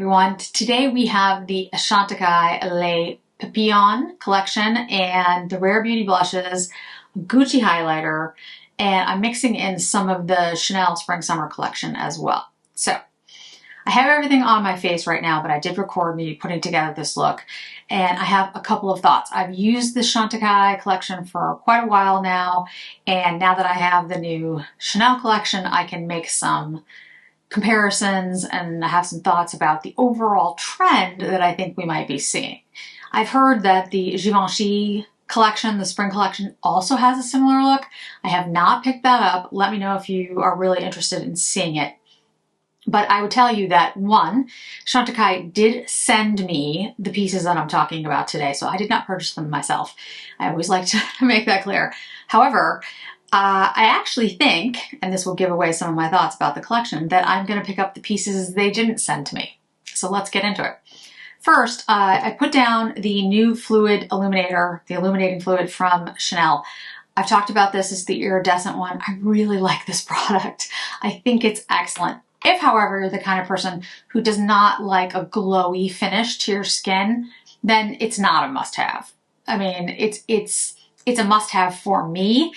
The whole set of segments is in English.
everyone. Today we have the Chantecaille Lip Sheers collection and the Rare Beauty blushes, Gucci highlighter, and I'm mixing in some of the Chanel Spring Summer collection as well. So I have everything on my face right now, but I did record me putting together this look, and I have a couple of thoughts. I've used the Chantecaille collection for quite a while now, and now that I have the new Chanel collection, I can make some comparisons and I have some thoughts about the overall trend that I think we might be seeing. I've heard that the Givenchy collection, the spring collection, also has a similar look. I have not picked that up. Let me know if you are really interested in seeing it. But I would tell you that, one, Chantecaille did send me the pieces that I'm talking about today, so I did not purchase them myself. I always like to make that clear. However, I actually think, and this will give away some of my thoughts about the collection, that I'm going to pick up the pieces they didn't send to me. So let's get into it. First, I put down the new fluid illuminator, the Illuminating Fluid from Chanel. I've talked about this as the iridescent one. I really like this product. I think it's excellent. If, however, you're the kind of person who does not like a glowy finish to your skin, then it's not a must-have. I mean, it's a must-have for me,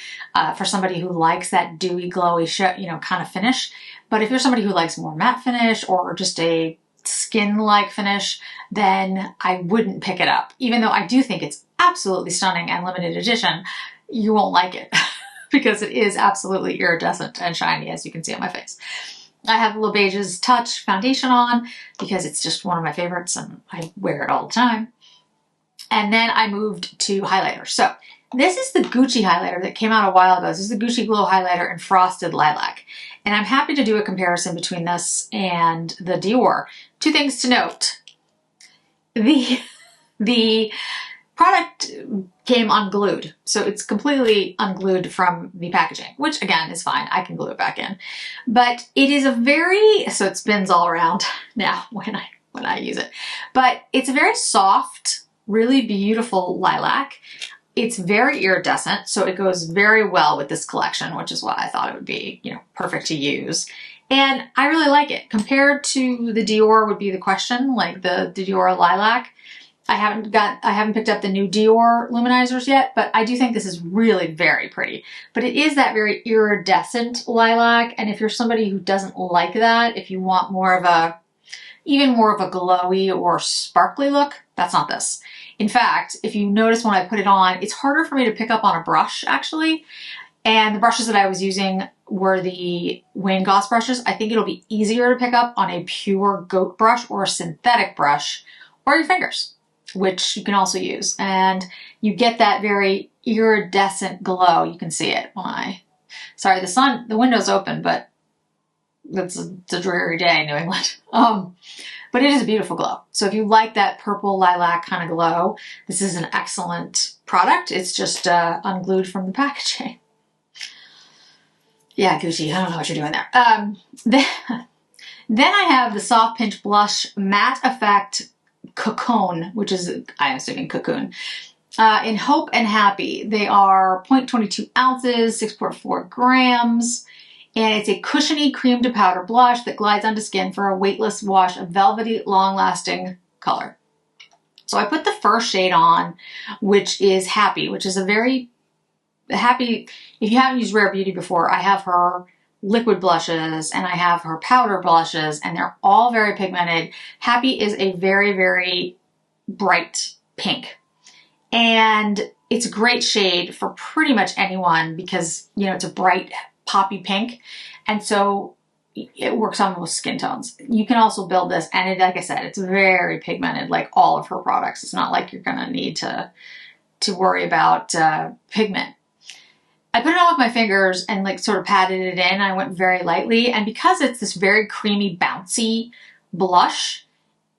for somebody who likes that dewy, glowy, kind of finish. But if you're somebody who likes more matte finish or just a skin-like finish, then I wouldn't pick it up. Even though I do think it's absolutely stunning and limited edition, you won't like it because it is absolutely iridescent and shiny, as you can see on my face. I have Le Beige's Touch foundation on because it's just one of my favorites and I wear it all the time. And then I moved to highlighter. So this is the Gucci highlighter that came out a while ago. This is the Gucci Glow Highlighter in Frosted Lilac. And I'm happy to do a comparison between this and the Dior. Two things to note. The product came unglued. So it's completely unglued from the packaging, which again is fine. I can glue it back in. But it is so it spins all around now when I use it. But it's a very soft, really beautiful lilac. It's very iridescent, so it goes very well with this collection, which is why I thought it would be, perfect to use. And I really like it. Compared to the Dior would be the question, like the Dior Lilac. I haven't picked up the new Dior luminizers yet, but I do think this is really very pretty. But it is that very iridescent lilac, and if you're somebody who doesn't like that, if you want even more of a glowy or sparkly look, that's not this. In fact, if you notice when I put it on, it's harder for me to pick up on a brush, actually. And the brushes that I was using were the Wayne Goss brushes. I think it'll be easier to pick up on a pure goat brush or a synthetic brush or your fingers, which you can also use. And you get that very iridescent glow. You can see it when sorry, the window's open, but it's a dreary day in New England. But it is a beautiful glow. So if you like that purple lilac kind of glow, this is an excellent product. It's just unglued from the packaging. Yeah, Gucci, I don't know what you're doing there. Then I have the Soft Pinch Blush Matte Effect Cocoon, which is, I'm assuming cocoon, in Hope and Happy. They are 0.22 ounces, 6.4 grams. And it's a cushiony cream to powder blush that glides onto skin for a weightless wash of velvety, long-lasting color. So I put the first shade on, which is Happy, which is a very happy, if you haven't used Rare Beauty before, I have her liquid blushes and I have her powder blushes, and they're all very pigmented. Happy is a very, very bright pink. And it's a great shade for pretty much anyone because, it's a bright, poppy pink, and so it works on most skin tones. You can also build this, and like I said, it's very pigmented, like all of her products. It's not like you're gonna need to worry about pigment. I put it on with my fingers and sort of patted it in. I went very lightly, and because it's this very creamy, bouncy blush,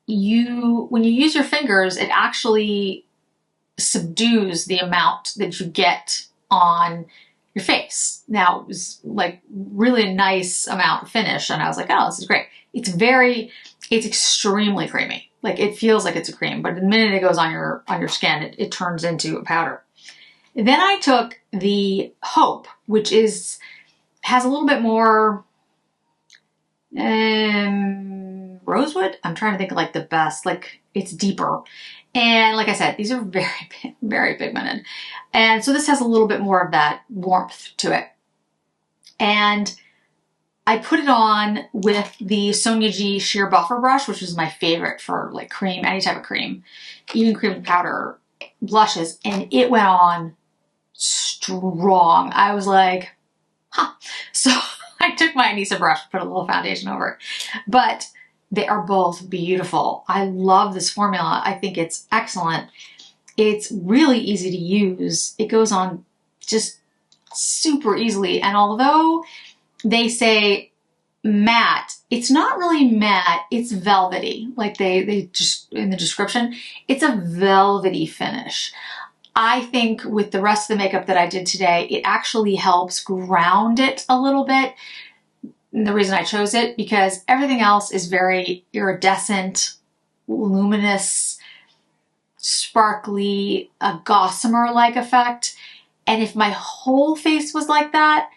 when you use your fingers, it actually subdues the amount that you get on your face. Now, it was really a nice amount of finish, and I was like, oh, this is great. It's extremely creamy. It feels like it's a cream, but the minute it goes on your skin, it turns into a powder. Then I took the Hope, which has a little bit more, rosewood. I'm trying to think of like the best, like it's deeper. And like I said, these are very, very pigmented. And so this has a little bit more of that warmth to it. And I put it on with the Sonia G Sheer Buffer Brush, which is my favorite for like cream, any type of cream, even cream powder blushes. And it went on strong. I was like, huh. So I took my Anissa brush, put a little foundation over it. But they are both beautiful. I love this formula. I think it's excellent. It's really easy to use. It goes on just super easily. And although they say matte, it's not really matte, it's velvety. Like they just, in the description, it's a velvety finish. I think with the rest of the makeup that I did today, it actually helps ground it a little bit. And the reason I chose it, because everything else is very iridescent, luminous, sparkly, a gossamer-like effect. And if my whole face was like that,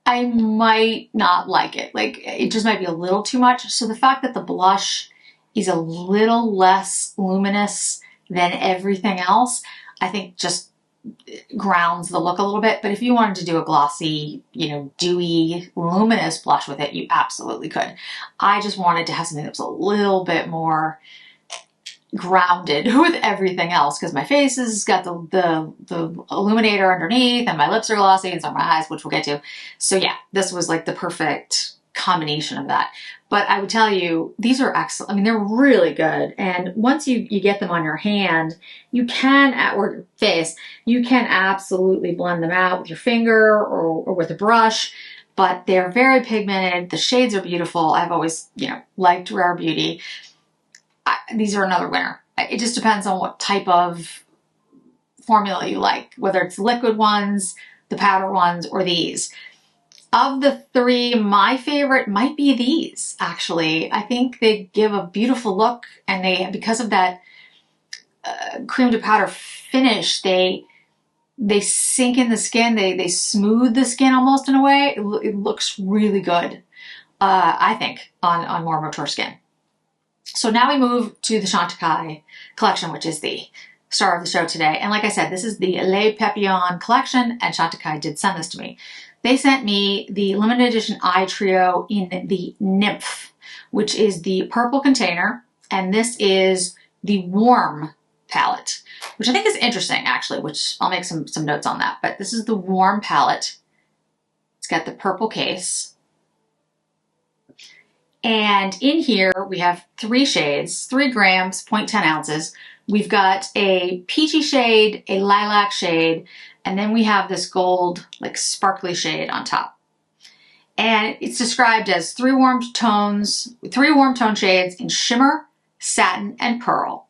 I might not like it. Like, it just might be a little too much. So the fact that the blush is a little less luminous than everything else, I think just grounds the look a little bit. But if you wanted to do a glossy, you know, dewy, luminous blush with it, you absolutely could. I just wanted to have something that was a little bit more grounded with everything else, because my face has got the illuminator underneath and my lips are glossy and so are my eyes, which we'll get to. So yeah, this was like the perfect combination of that. But I would tell you, these are excellent. I mean, they're really good. And once you get them on your hand, you can, or your face, you can absolutely blend them out with your finger or with a brush, but they're very pigmented. The shades are beautiful. I've always, you know, liked Rare Beauty. These are another winner. It just depends on what type of formula you like, whether it's liquid ones, the powder ones, or these. Of the three, my favorite might be these, actually. I think they give a beautiful look, and they, because of that cream to powder finish, they sink in the skin, they smooth the skin almost in a way. It looks really good, I think, on more mature skin. So now we move to the Chantecaille collection, which is the star of the show today. And like I said, this is the Les Papillons collection, and Chantecaille did send this to me. They sent me the limited edition eye trio in the Nymph, which is the purple container, and this is the warm palette, which I think is interesting, actually, which I'll make some notes on that. But this is the warm palette. It's got the purple case. And in here, we have 3 shades, 3 grams, 0.10 ounces. We've got a peachy shade, a lilac shade, and then we have this gold, like sparkly shade on top. And it's described as 3 warm tone shades in shimmer, satin, and pearl,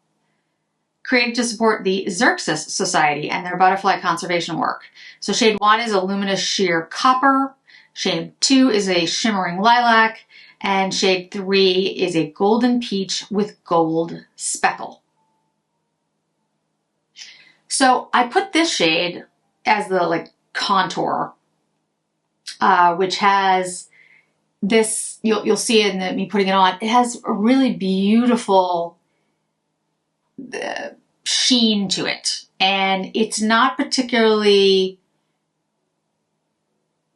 created to support the Xerxes Society and their butterfly conservation work. So shade 1 is a luminous sheer copper, shade 2 is a shimmering lilac, and shade 3 is a golden peach with gold speckle. So I put this shade as the like contour, which has this, you'll see it in me putting it on, it has a really beautiful sheen to it. And it's not particularly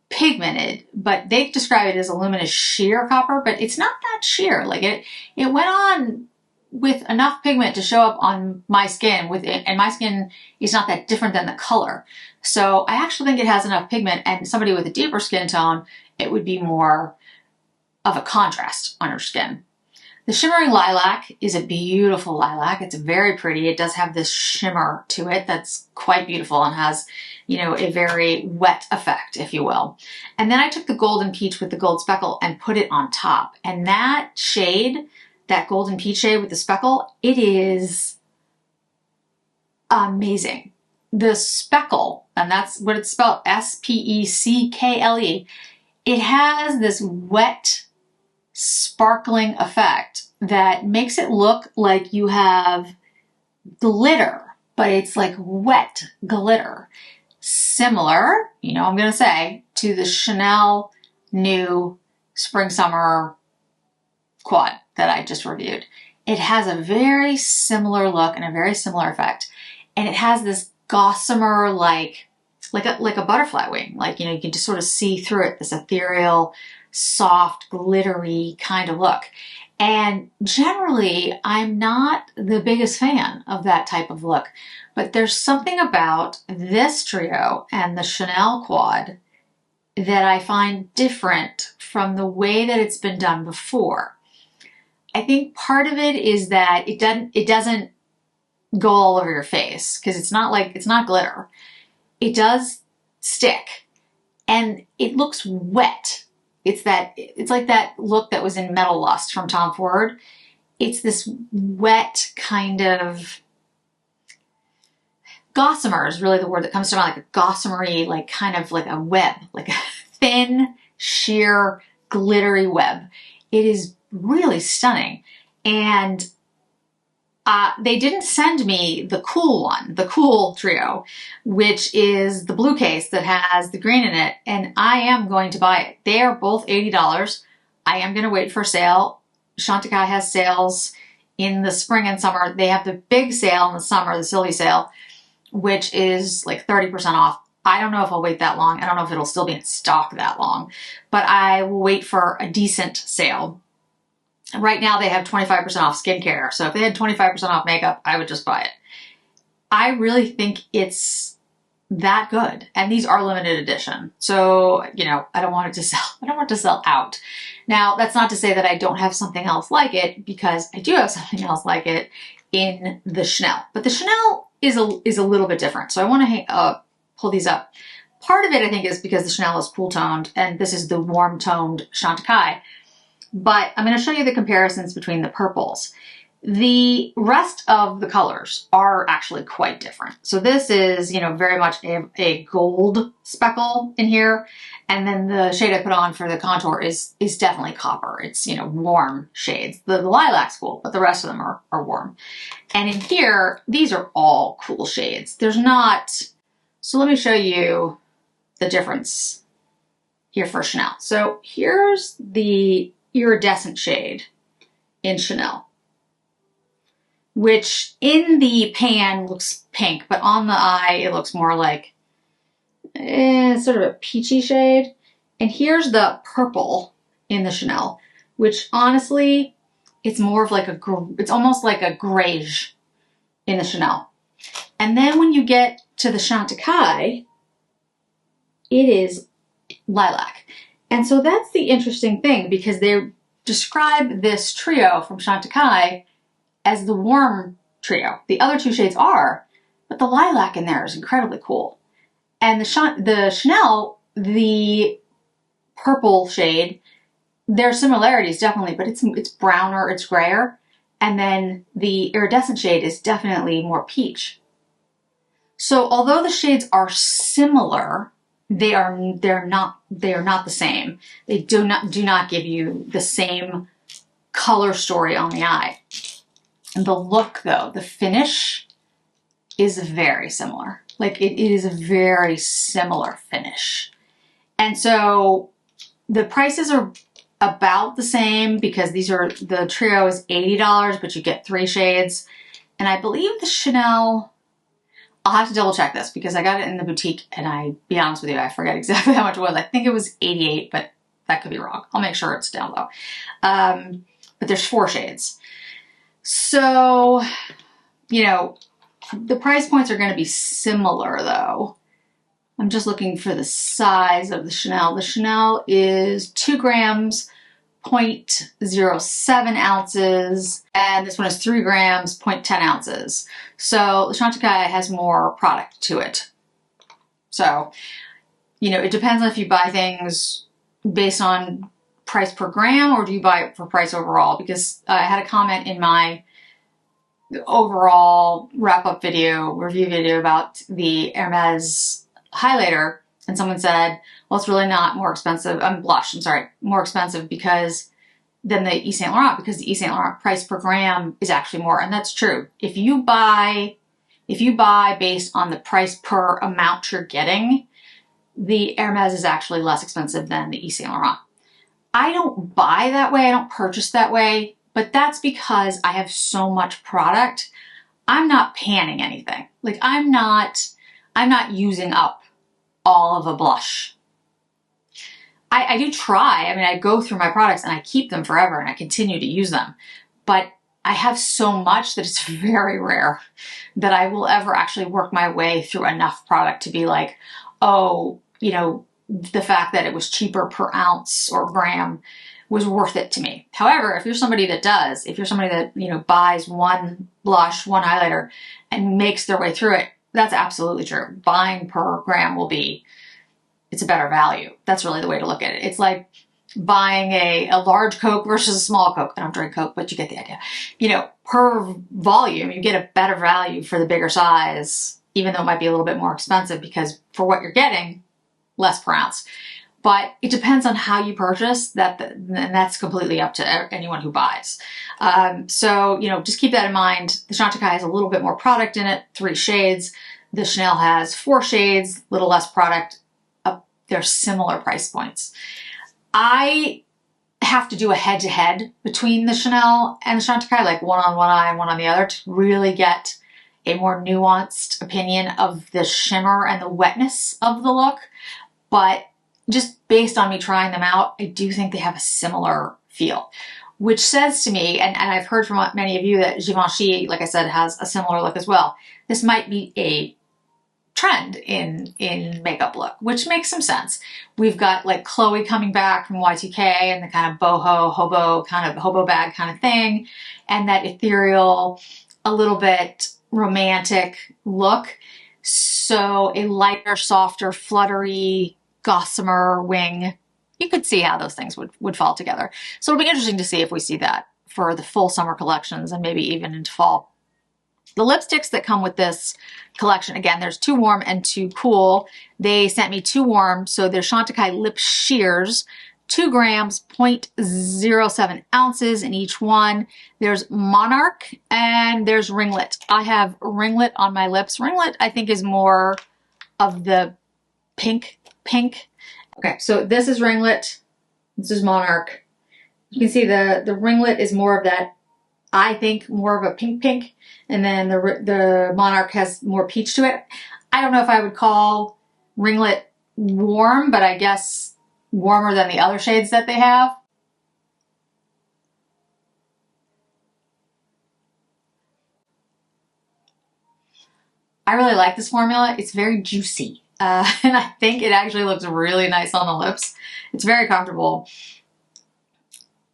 pigmented, but they describe it as a luminous sheer copper, but it's not that sheer. Like it went on with enough pigment to show up on my skin with it, and my skin is not that different than the color. So I actually think it has enough pigment, and somebody with a deeper skin tone, it would be more of a contrast on her skin. The shimmering lilac is a beautiful lilac. It's very pretty. It does have this shimmer to it that's quite beautiful and has, you know, a very wet effect, if you will. And then I took the golden peach with the gold speckle and put it on top. And that shade, that golden peach shade with the speckle, it is amazing. The speckle, and that's what it's spelled, S-P-E-C-K-L-E, it has this wet, sparkling effect that makes it look like you have glitter, but it's like wet glitter. Similar, you know, I'm going to say, to the Chanel new Spring Summer Quad. that I just reviewed. It has a very similar look and a very similar effect. And it has this gossamer, like a butterfly wing. Like, you know, you can just sort of see through it, this ethereal, soft, glittery kind of look. And generally, I'm not the biggest fan of that type of look, but there's something about this trio and the Chanel quad that I find different from the way that it's been done before. I think part of it is that it doesn't go all over your face, because it's not glitter. It does stick, and it looks wet. It's like that look that was in Metal Lust from Tom Ford. It's this wet kind of, gossamer is really the word that comes to mind, like a gossamery, like kind of like a web, like a thin, sheer, glittery web. It is really stunning. And they didn't send me the cool one, the cool trio, which is the blue case that has the green in it, and I am going to buy it. They are both $80. I am going to wait for sale. Chantecaille has sales in the spring and summer. They have the big sale in the summer, the Sylvie sale, which is like 30% off. I don't know if I'll wait that long. I don't know if it'll still be in stock that long, but I will wait for a decent sale. Right now they have 25% off skincare. So if they had 25% off makeup, I would just buy it. I really think it's that good. And these are limited edition. So, you know, I don't want it to sell out. Now, that's not to say that I don't have something else like it, because I do have something else like it in the Chanel. But the Chanel is a little bit different. So I want to pull these up. Part of it, I think, is because the Chanel is cool toned and this is the warm toned Chantecaille. But I'm going to show you the comparisons between the purples. The rest of the colors are actually quite different. So this is, you know, very much a gold speckle in here. And then the shade I put on for the contour is definitely copper. It's, you know, warm shades. The lilac's cool, but the rest of them are warm. And in here, these are all cool shades. There's not, so let me show you the difference here for Chanel. So here's the iridescent shade in Chanel, which in the pan looks pink, but on the eye it looks more like sort of a peachy shade. And here's the purple in the Chanel, which honestly, it's more of like it's almost like a greige in the Chanel. And then when you get to the Chantecaille, it is lilac. And so that's the interesting thing, because they describe this trio from Chantecaille as the warm trio. The other two shades are, but the lilac in there is incredibly cool. And the Chanel, the purple shade, there are similarities definitely, but it's browner, it's grayer. And then the iridescent shade is definitely more peach. So although the shades are similar, they are not the same. They do not give you the same color story on the eye. And the look, though, the finish is very similar. Like it is a very similar finish. And so the prices are about the same, because the trio is $80, but you get 3 shades. And I believe the Chanel, I'll have to double check this because I got it in the boutique, and I, be honest with you, I forget exactly how much it was. I think it was 88, but that could be wrong. I'll make sure it's down low. But there's 4 shades. So, you know, the price points are going to be similar though. I'm just looking for the size of the Chanel. The Chanel is 2 grams, 0.07 ounces, and this one is 3 grams, 0.10 ounces. So the Chantecaille has more product to it. So, you know, it depends on if you buy things based on price per gram or do you buy it for price overall, because I had a comment in my overall wrap-up review video about the Hermes highlighter, and someone said, well, it's really not more expensive, more expensive because than the Yves Saint Laurent, because the Yves Saint Laurent price per gram is actually more, and that's true. If you buy based on the price per amount you're getting, the Hermes is actually less expensive than the Yves Saint Laurent. I don't buy that way, I don't purchase that way, but that's because I have so much product. I'm not panning anything. Like I'm not using up all of a blush. I do try. I mean, I go through my products and I keep them forever and I continue to use them, but I have so much that it's very rare that I will ever actually work my way through enough product to be like, oh, you know, the fact that it was cheaper per ounce or gram was worth it to me. However, if you're somebody that does, if you're somebody that, you know, buys one blush, one highlighter and makes their way through it, that's absolutely true. Buying per gram will be, it's a better value. That's really the way to look at it. It's like buying a large Coke versus a small Coke. I don't drink Coke, but you get the idea. You know, per volume, you get a better value for the bigger size, even though it might be a little bit more expensive because for what you're getting, less per ounce. But it depends on how you purchase that, and that's completely up to anyone who buys. So, you know, just keep that in mind. The Chantecaille has a little bit more product in it, 3 shades. The Chanel has 4 shades, a little less product. They're similar price points. I have to do a head-to-head between the Chanel and the Chantecaille, like one on one eye and one on the other, to really get a more nuanced opinion of the shimmer and the wetness of the look. But just based on me trying them out, I do think they have a similar feel, which says to me, and I've heard from many of you that Givenchy, like I said, has a similar look as well. This might be a trend in makeup look, which makes some sense. We've got like Chloe coming back from Y2K and the kind of boho, hobo bag kind of thing, and that ethereal, a little bit romantic look. So a lighter, softer, fluttery, gossamer wing, you could see how those things would fall together. So it'll be interesting to see if we see that for the full summer collections and maybe even into fall. The lipsticks that come with this collection, again, there's 2 warm and 2 cool. They sent me 2 warm, so they're Chantecaille Lip Sheers, 2 grams, 0.07 ounces in each one. There's Monarch and there's Ringlet. I have Ringlet on my lips. Ringlet, I think, is more of the pink. Okay, so this is Ringlet. This is Monarch. You can see the Ringlet is more of that, I think, more of a pink, and then the Monarch has more peach to it. I don't know if I would call Ringlet warm, but I guess warmer than the other shades that they have. I really like this formula. It's very juicy, and I think it actually looks really nice on the lips. It's very comfortable.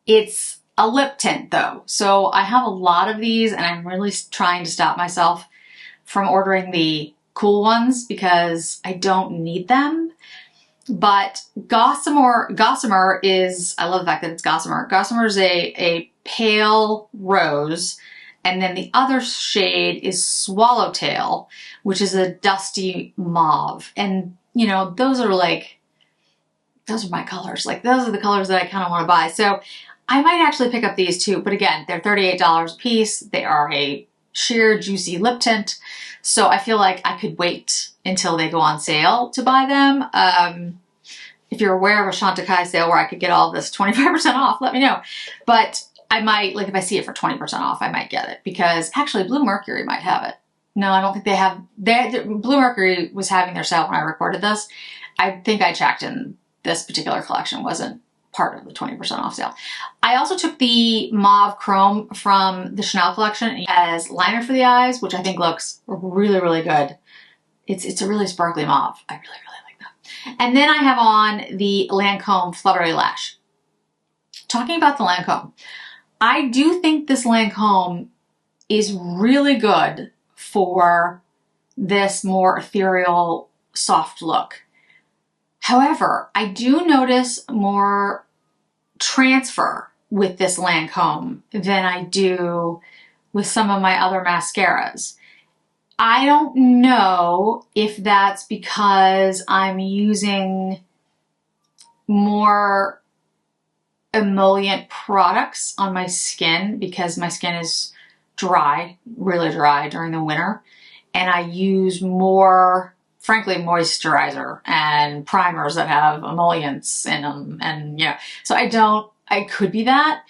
It's a lip tint though, so I have a lot of these and I'm really trying to stop myself from ordering the cool ones because I don't need them. But Gossamer is, I love the fact that it's Gossamer. Gossamer is a pale rose, and then the other shade is Swallowtail, which is a dusty mauve. And you know, those are my colors. Like those are the colors that I kind of want to buy. So I might actually pick up these too, but again, they're $38 a piece. They are a sheer juicy lip tint. So I feel like I could wait until they go on sale to buy them. If you're aware of a Chantecaille sale where I could get all of this 25% off, let me know. But I might, like if I see it for 20% off, I might get it because actually Blue Mercury might have it. No, I don't think they have. Blue Mercury was having their sale when I recorded this. I think I checked and this particular collection wasn't part of the 20% off sale. I also took the Mauve Chrome from the Chanel collection as liner for the eyes, which I think looks really, really good. It's a really sparkly mauve. I really, really like that. And then I have on the Lancome Flutter Lash. Talking about the Lancome, I do think this Lancome is really good for this more ethereal, soft look. However, I do notice more transfer with this Lancome than I do with some of my other mascaras. I don't know if that's because I'm using more emollient products on my skin because my skin is dry, really dry during the winter, and I use more, frankly, moisturizer and primers that have emollients in them, and yeah, so I could be that.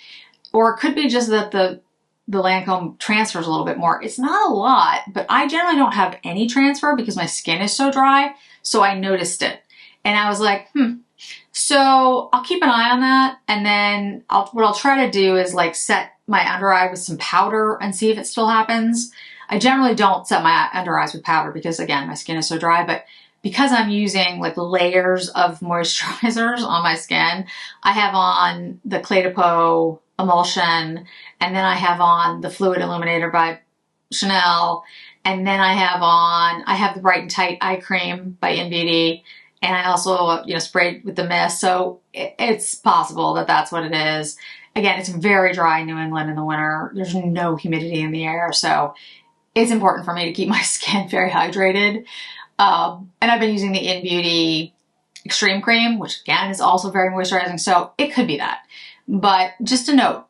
or it could be just that the Lancome transfers a little bit more. It's not a lot, but I generally don't have any transfer because my skin is so dry. So I noticed it and I was like, So I'll keep an eye on that. And then what I'll try to do is like set my under eye with some powder and see if it still happens. I generally don't set my under eyes with powder because again, my skin is so dry, but because I'm using like layers of moisturizers on my skin, I have on the Clé de Peau emulsion, and then I have on the Fluid Illuminator by Chanel, and then I have the Bright and Tight eye cream by InBeauty, and I also, sprayed with the mist. So it's possible that that's what it is. Again, it's very dry in New England in the winter. There's no humidity in the air, so it's important for me to keep my skin very hydrated. And I've been using the InBeauty Extreme Cream, which again is also very moisturizing, so it could be that. But just a note,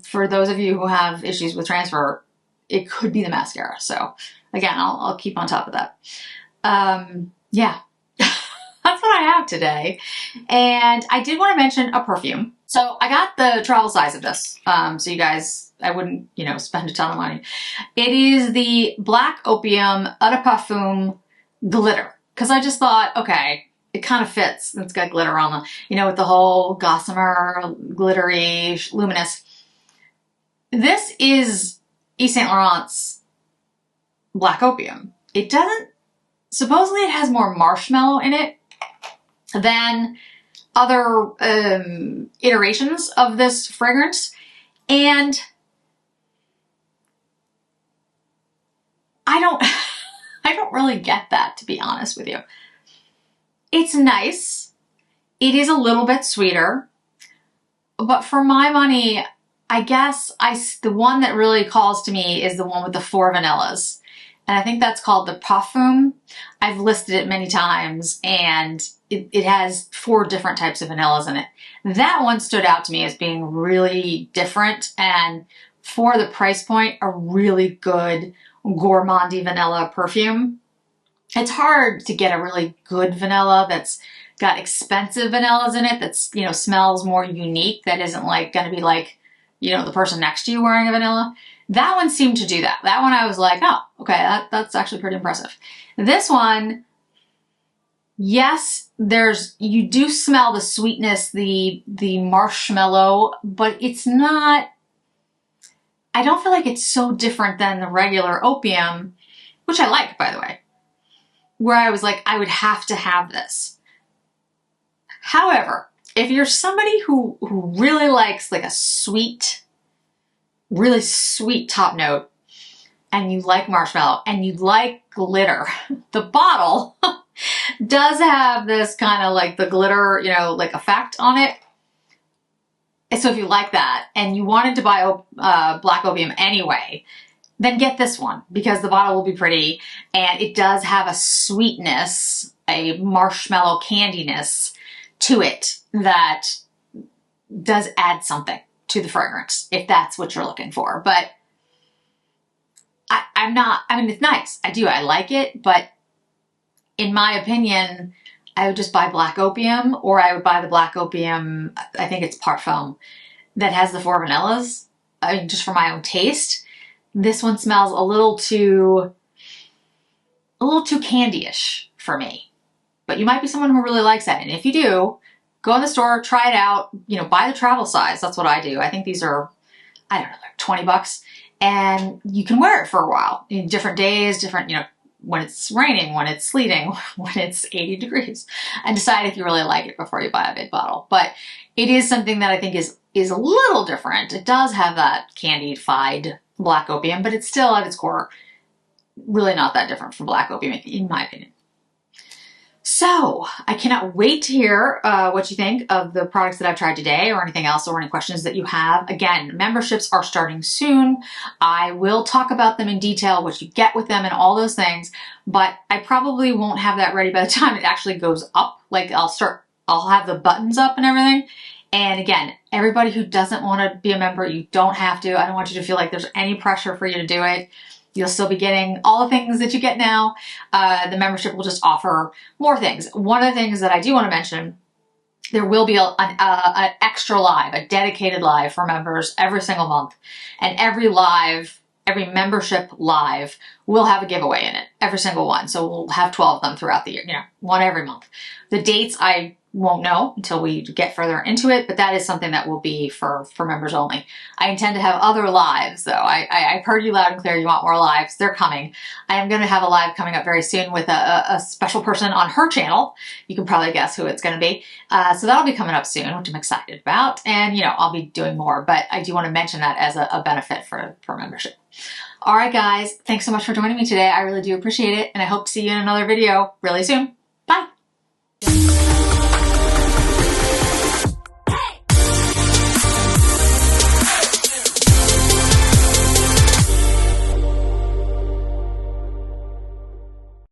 for those of you who have issues with transfer, it could be the mascara. So again, I'll keep on top of that. Yeah, that's what I have today. And I did want to mention a perfume. So I got the travel size of this. So you guys, I wouldn't, spend a ton of money. It is the Black Opium Eau de Parfum Glitter. Because I just thought, okay, it kind of fits. It's got glitter on the, with the whole gossamer, glittery, luminous. This is Yves Saint Laurent's Black Opium. It doesn't, supposedly it has more marshmallow in it than other iterations of this fragrance. And I don't really get that, to be honest with you. It's nice. It is a little bit sweeter, but for my money, I guess the one that really calls to me is the one with the 4 vanillas. And I think that's called the Parfum. I've listed it many times, and it has 4 different types of vanillas in it. That one stood out to me as being really different, and for the price point, a really good gourmandy vanilla perfume. It's hard to get a really good vanilla that's got expensive vanillas in it that's, smells more unique, that isn't like going to be like, the person next to you wearing a vanilla. That one seemed to do that. That one I was like, oh, okay, that's actually pretty impressive. This one, yes, you do smell the sweetness, the marshmallow, but it's not, I don't feel like it's so different than the regular Opium, which I like, by the way, where I was like, I would have to have this. However, if you're somebody who really likes like a sweet, really sweet top note, and you like marshmallow, and you like glitter, the bottle does have this kind of like the glitter, like effect on it. And so if you like that, and you wanted to buy Black Opium anyway, then get this one, because the bottle will be pretty, and it does have a sweetness, a marshmallow candiness to it that does add something to the fragrance, if that's what you're looking for. But it's nice. I like it, but in my opinion, I would just buy Black Opium, or I would buy the Black Opium, I think it's Parfum, that has the 4 vanillas. I mean, just for my own taste. This one smells a little too candyish for me. But you might be someone who really likes that. And if you do, go in the store, try it out, buy the travel size. That's what I do. I think these are, I don't know, like 20 bucks. And you can wear it for a while. In different days, different, when it's raining, when it's sleeting, when it's 80 degrees. And decide if you really like it before you buy a big bottle. But it is something that I think is a little different. It does have that candied-fied Black Opium, but it's still at its core really not that different from Black Opium, in my opinion. So I cannot wait to hear what you think of the products that I've tried today, or anything else, or any questions that you have. Again, memberships are starting soon. I will talk about them in detail, what you get with them and all those things, but I probably won't have that ready by the time it actually goes up. Like I'll have the buttons up and everything. And again, everybody who doesn't want to be a member, you don't have to. I don't want you to feel like there's any pressure for you to do it. You'll still be getting all the things that you get now. The membership will just offer more things. One of the things that I do want to mention there will be an extra live, a dedicated live for members every single month. And every live, every membership live will have a giveaway in it, every single one. So we'll have 12 of them throughout the year, you know, one every month. The dates I won't know until we get further into it, but that is something that will be for members only. I intend to have other lives though. I've heard you loud and clear, you want more lives. They're coming. I am going to have a live coming up very soon with a special person on her channel. You can probably guess who it's going to be. So that'll be coming up soon, which I'm excited about. And, you know, I'll be doing more, but I do want to mention that as a benefit for membership. All right, guys, thanks so much for joining me today. I really do appreciate it. And I hope to see you in another video really soon.